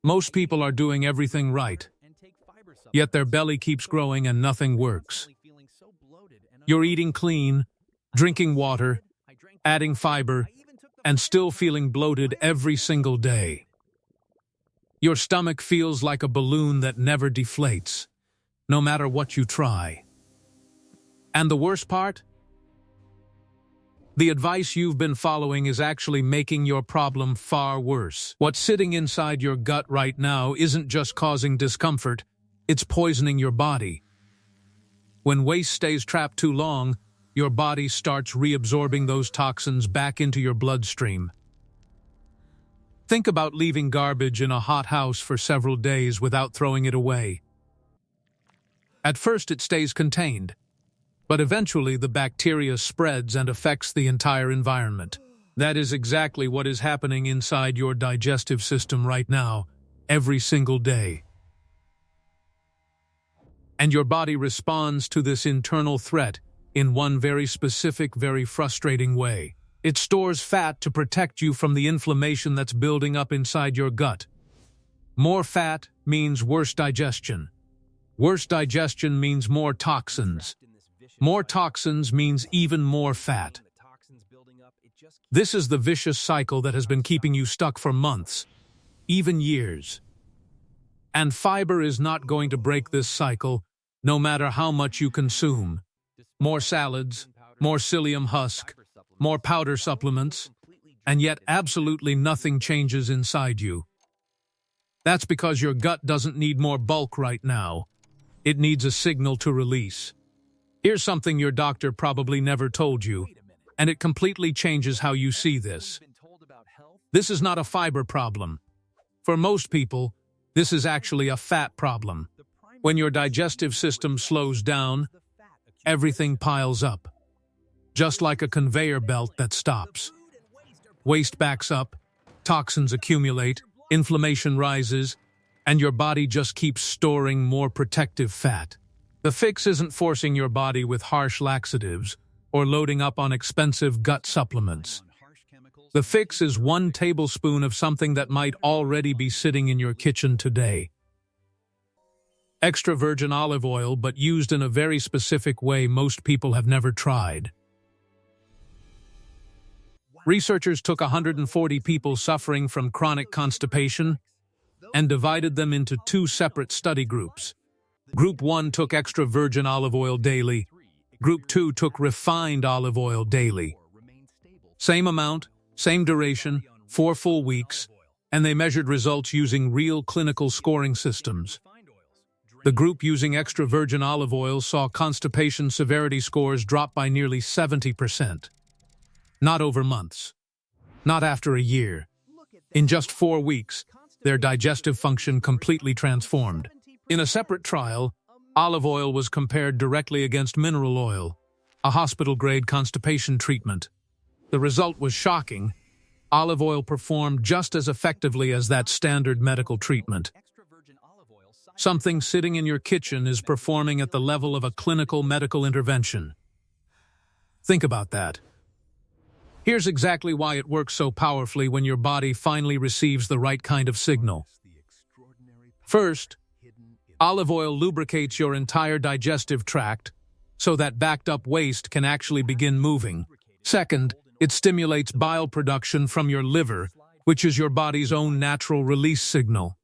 Most people are doing everything right, yet their belly keeps growing and nothing works. You're eating clean, drinking water, adding fiber, and still feeling bloated every single day. Your stomach feels like a balloon that never deflates, no matter what you try. And the worst part? The advice you've been following is actually making your problem far worse. What's sitting inside your gut right now isn't just causing discomfort, it's poisoning your body. When waste stays trapped too long, your body starts reabsorbing those toxins back into your bloodstream. Think about leaving garbage in a hot house for several days without throwing it away. At first it stays contained, but eventually the bacteria spreads and affects the entire environment. That is exactly what is happening inside your digestive system right now, every single day. And your body responds to this internal threat in one very specific, very frustrating way. It stores fat to protect you from the inflammation that's building up inside your gut. More fat means worse digestion. Worse digestion means more toxins. More toxins means even more fat. This is the vicious cycle that has been keeping you stuck for months, even years. And fiber is not going to break this cycle, no matter how much you consume. More salads, more psyllium husk, more powder supplements, and yet absolutely nothing changes inside you. That's because your gut doesn't need more bulk right now. It needs a signal to release. Here's something your doctor probably never told you, and it completely changes how you see this. This is not a fiber problem. For most people, this is actually a fat problem. When your digestive system slows down, everything piles up, just like a conveyor belt that stops. Waste backs up, toxins accumulate, inflammation rises, and your body just keeps storing more protective fat. The fix isn't forcing your body with harsh laxatives or loading up on expensive gut supplements. The fix is 1 tablespoon of something that might already be sitting in your kitchen today. Extra virgin olive oil, but used in a very specific way most people have never tried. Researchers took 140 people suffering from chronic constipation and divided them into 2 separate study groups. Group 1 took extra virgin olive oil daily. Group 2 took refined olive oil daily. Same amount, same duration, 4 full weeks, and they measured results using real clinical scoring systems. The group using extra virgin olive oil saw constipation severity scores drop by nearly 70%. Not over months. Not after a year. In just 4 weeks, their digestive function completely transformed. In a separate trial, olive oil was compared directly against mineral oil, a hospital-grade constipation treatment. The result was shocking. Olive oil performed just as effectively as that standard medical treatment. Something sitting in your kitchen is performing at the level of a clinical medical intervention. Think about that. Here's exactly why it works so powerfully when your body finally receives the right kind of signal. First, olive oil lubricates your entire digestive tract so that backed-up waste can actually begin moving. Second, it stimulates bile production from your liver, which is your body's own natural release signal.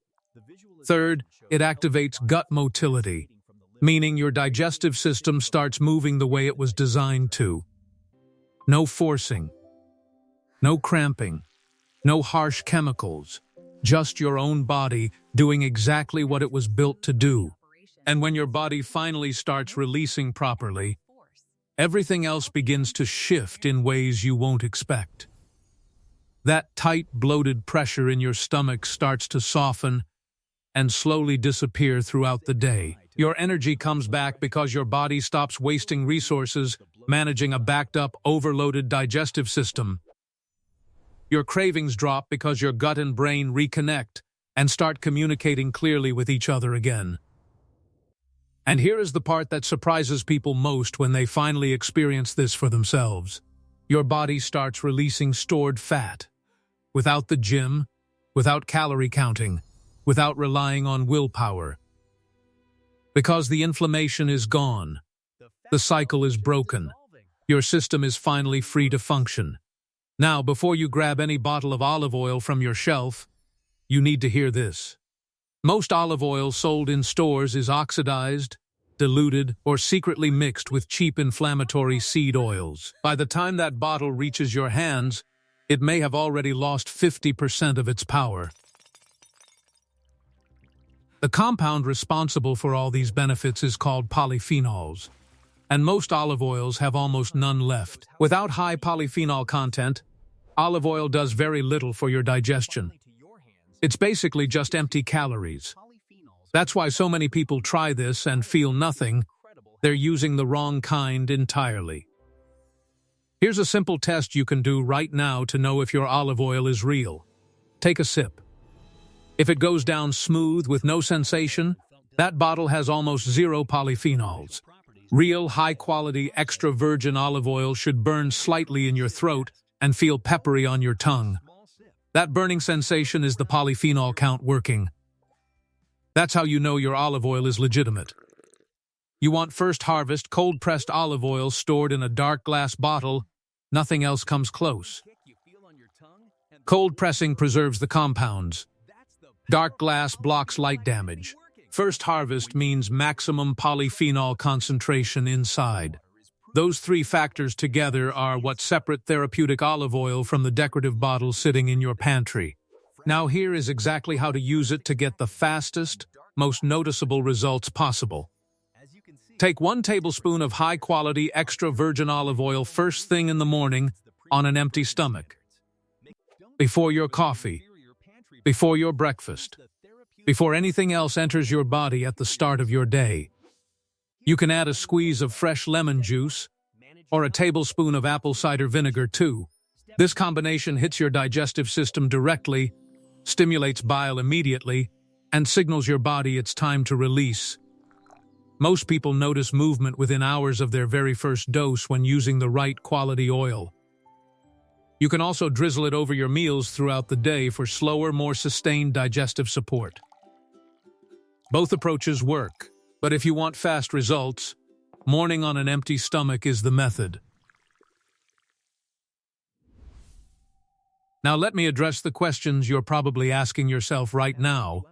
Third, it activates gut motility, meaning your digestive system starts moving the way it was designed to. No forcing, no cramping, no harsh chemicals, just your own body doing exactly what it was built to do. And when your body finally starts releasing properly, everything else begins to shift in ways you won't expect. That tight, bloated pressure in your stomach starts to soften and slowly disappear throughout the day. Your energy comes back because your body stops wasting resources managing a backed-up, overloaded digestive system. Your cravings drop because your gut and brain reconnect and start communicating clearly with each other again. And here is the part that surprises people most when they finally experience this for themselves. Your body starts releasing stored fat. Without the gym, without calorie counting, without relying on willpower. Because the inflammation is gone, the cycle is broken. Your system is finally free to function. Now, before you grab any bottle of olive oil from your shelf, you need to hear this. Most olive oil sold in stores is oxidized, diluted, or secretly mixed with cheap inflammatory seed oils. By the time that bottle reaches your hands, it may have already lost 50% of its power. The compound responsible for all these benefits is called polyphenols, and most olive oils have almost none left. Without high polyphenol content, olive oil does very little for your digestion. It's basically just empty calories. That's why so many people try this and feel nothing. They're using the wrong kind entirely. Here's a simple test you can do right now to know if your olive oil is real. Take a sip. If it goes down smooth with no sensation, that bottle has almost zero polyphenols. Real, high-quality, extra virgin olive oil should burn slightly in your throat and feel peppery on your tongue. That burning sensation is the polyphenol count working. That's how you know your olive oil is legitimate. You want first harvest, cold-pressed olive oil stored in a dark glass bottle. Nothing else comes close. Cold pressing preserves the compounds. Dark glass blocks light damage. First harvest means maximum polyphenol concentration inside. Those three factors together are what separate therapeutic olive oil from the decorative bottle sitting in your pantry. Now here is exactly how to use it to get the fastest, most noticeable results possible. Take 1 tablespoon of high-quality extra virgin olive oil first thing in the morning on an empty stomach. Before your coffee, before your breakfast, before anything else enters your body at the start of your day. You can add a squeeze of fresh lemon juice or a tablespoon of apple cider vinegar too. This combination hits your digestive system directly, stimulates bile immediately, and signals your body it's time to release. Most people notice movement within hours of their very first dose when using the right quality oil. You can also drizzle it over your meals throughout the day for slower, more sustained digestive support. Both approaches work, but if you want fast results, morning on an empty stomach is the method. Now let me address the questions you're probably asking yourself right now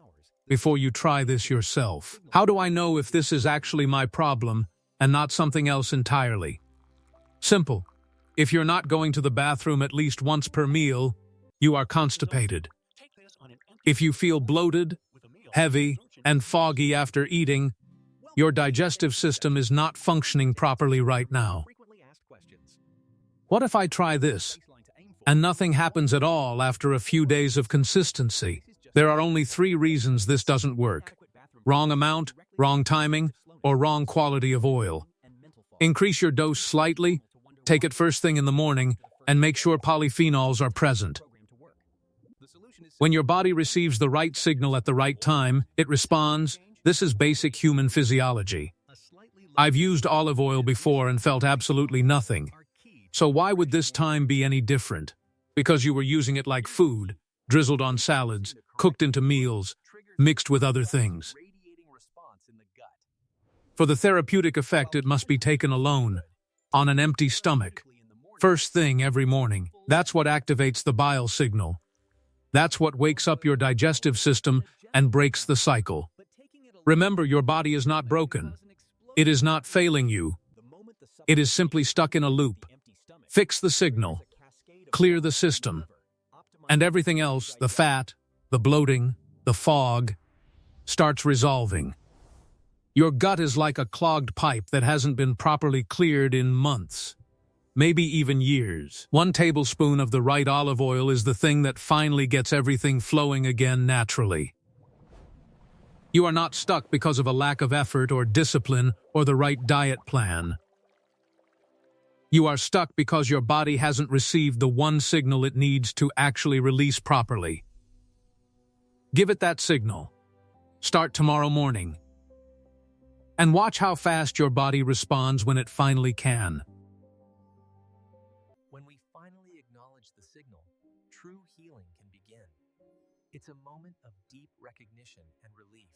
before you try this yourself. How do I know if this is actually my problem and not something else entirely? Simple. If you're not going to the bathroom at least once per meal, you are constipated. If you feel bloated, heavy, and foggy after eating, your digestive system is not functioning properly right now. What if I try this, and nothing happens at all after a few days of consistency? There are only 3 reasons this doesn't work: wrong amount, wrong timing, or wrong quality of oil. Increase your dose slightly, take it first thing in the morning, and make sure polyphenols are present. When your body receives the right signal at the right time, it responds. This is basic human physiology. I've used olive oil before and felt absolutely nothing. So why would this time be any different? Because you were using it like food, drizzled on salads, cooked into meals, mixed with other things. For the therapeutic effect, it must be taken alone, on an empty stomach, first thing every morning. That's what activates the bile signal. That's what wakes up your digestive system and breaks the cycle. Remember, your body is not broken. It is not failing you. It is simply stuck in a loop. Fix the signal, clear the system, and everything else, the fat, the bloating, the fog, starts resolving. Your gut is like a clogged pipe that hasn't been properly cleared in months, maybe even years. 1 tablespoon of the right olive oil is the thing that finally gets everything flowing again naturally. You are not stuck because of a lack of effort or discipline or the right diet plan. You are stuck because your body hasn't received the one signal it needs to actually release properly. Give it that signal. Start tomorrow morning. And watch how fast your body responds when it finally can. When we finally acknowledge the signal, true healing can begin. It's a moment of deep recognition, and relief.